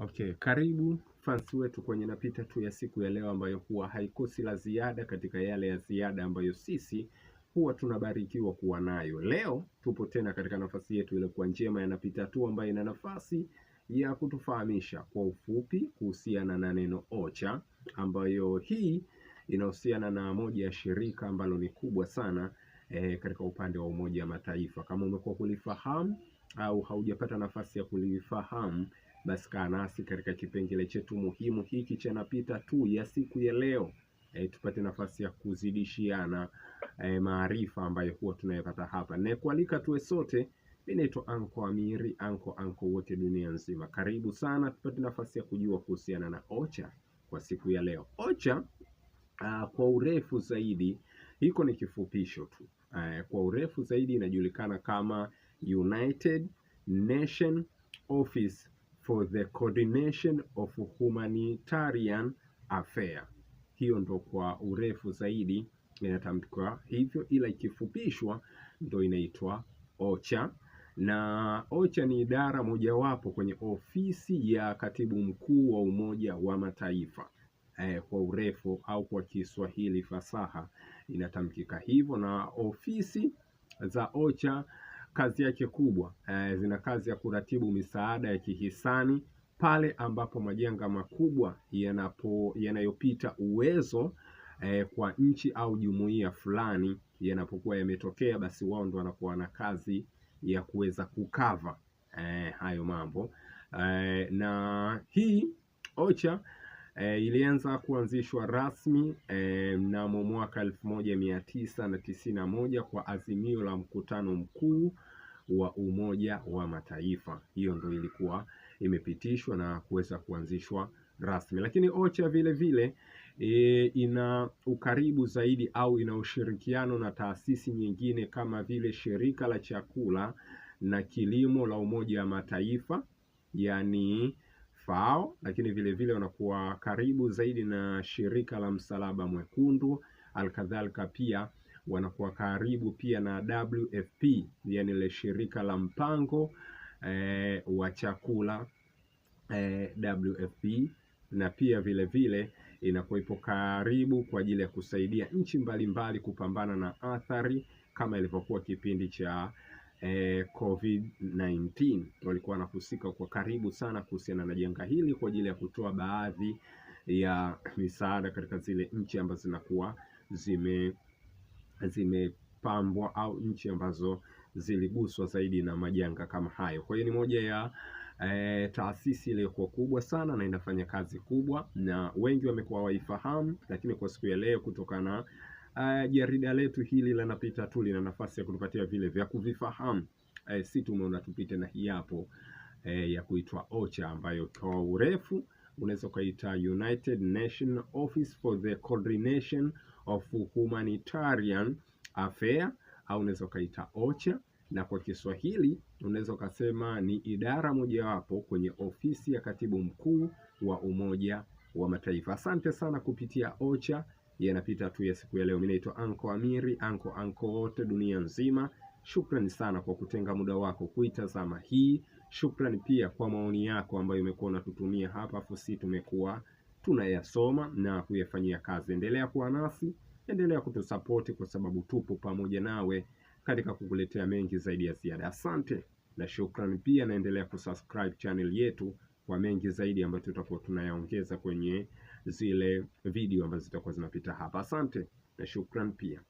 Okay, karibu fans wetu kwenye napita tu ya siku ya leo, ambayo huwa haikosi la ziada katika yale ya ziada ambayo sisi huwa tunabarikiwa kuwa nayo. Leo tupo tena katika nafasi yetu ile kwa njema ya napita tu, ambayo ina nafasi ya kutufahamisha kwa ufupi kuhusiana na neno OCHA, ambayo hii inahusiana na moja ya shirika ambalo ni kubwa sana katika upande wa Umoja wa Mataifa. Kama umekuwa kulifahamu au haujapata nafasi ya kulifahamu, basi kaa nasi katika kipengele chetu muhimu hiki cha napita tu ya siku ya leo, tupate nafasi ya kuzidishiana maarifa ambayo huwa tunayapata hapa. Na kualika tuwe sote, mimi naitwa Anko Amiri, anko wote dunia nzima. Karibu sana, tupate nafasi ya kujua kuhusiana na OCHA kwa siku ya leo. OCHA kwa urefu zaidi, hiko ni kifupisho tu. Kwa urefu zaidi inajulikana kama United Nation Office for the Coordination of Humanitarian Affairs. Hiyo ndo kwa urefu zaidi inatamkwa hivyo, ila ikifupishwa ndo inaitwa OCHA. Na OCHA ni idara mojawapo kwenye ofisi ya katibu mkuu wa Umoja wa Mataifa. Kwa urefu au kwa Kiswahili fasaha inatamkika hivyo. Na ofisi za OCHA kazi yake kubwa, zina kazi ya kuratibu misaada ya kihisani pale ambapo majanga makubwa yanayopita uwezo kwa nchi au jumuiya fulani yanapokuwa yametokea, basi wao ndo wanakuwa na kazi ya kuweza kukava hayo mambo. Na hii OCHA ilianza kuanzishwa rasmi mnamo mwaka 1991 kwa azimio la mkutano mkuu wa Umoja wa Mataifa. Hiyo ndio ilikuwa imepitishwa na kuweza kuanzishwa rasmi. Lakini OCHA vile vile ina ukaribu zaidi au ina ushirikiano na taasisi nyingine kama vile Shirika la Chakula na Kilimo la Umoja wa Mataifa, yani FAO, lakini vile vile wanakuwa karibu zaidi na Shirika la Msalaba Mwekundu. Alkadhalika pia wanakuwa karibu pia na WFP, yani ile shirika la mpango wa chakula WFP, na pia vile vile inakuwa ipo karibu kwa ajili ya kusaidia nchi mbalimbali kupambana na athari kama ilivyokuwa kipindi cha COVID-19. Walikuwa wanahusika kwa karibu sana kuhusiana na janga hili kwa ajili ya kutoa baadhi ya misaada katika zile nchi ambazo zinakuwa zimepambwa au nchi ambazo ziliguswa zaidi na majanga kama hayo. Kwa hiyo ni moja ya taasisi iliyokuwa kubwa sana na inafanya kazi kubwa na wengi wamekuwa waifahamu, lakini kwa siku ya leo kutokana jarida letu hili la napita tu lina nafasi ya kutupatia vile vya kuvifahamu, si tumeona tupite na hii hapo ya kuitwa OCHA, ambayo kwa urefu unaweza kuita United Nation Office for the Coordination of Humanitarian Affairs, au unaweza kuita OCHA, na kwa Kiswahili unaweza kusema ni idara mojawapo kwenye ofisi ya katibu mkuu wa Umoja wa Mataifa. Asante sana kupitia OCHA yanapita tu ya siku ya leo. Mimi naitwa Anko Amiri, anko wote dunia nzima. Shukrani sana kwa kutenga muda wako kuitazama hii. Shukrani pia kwa maoni yako ambayo umekuwa unatutumia hapa, fusi tumekuwa tunayasoma na kuyafanyia kazi. Endelea kuwa nasi, endelea kutusapoti kwa sababu tupo pamoja nawe katika kukuletea mengi zaidi ya ziada. Asante na shukrani pia, naendelea kusubscribe channel yetu kwa mengi zaidi ambayo tutakuwa tunayaongeza kwenye zile video ambazo zitakuwa zinapita hapa. Asante na shukrani pia.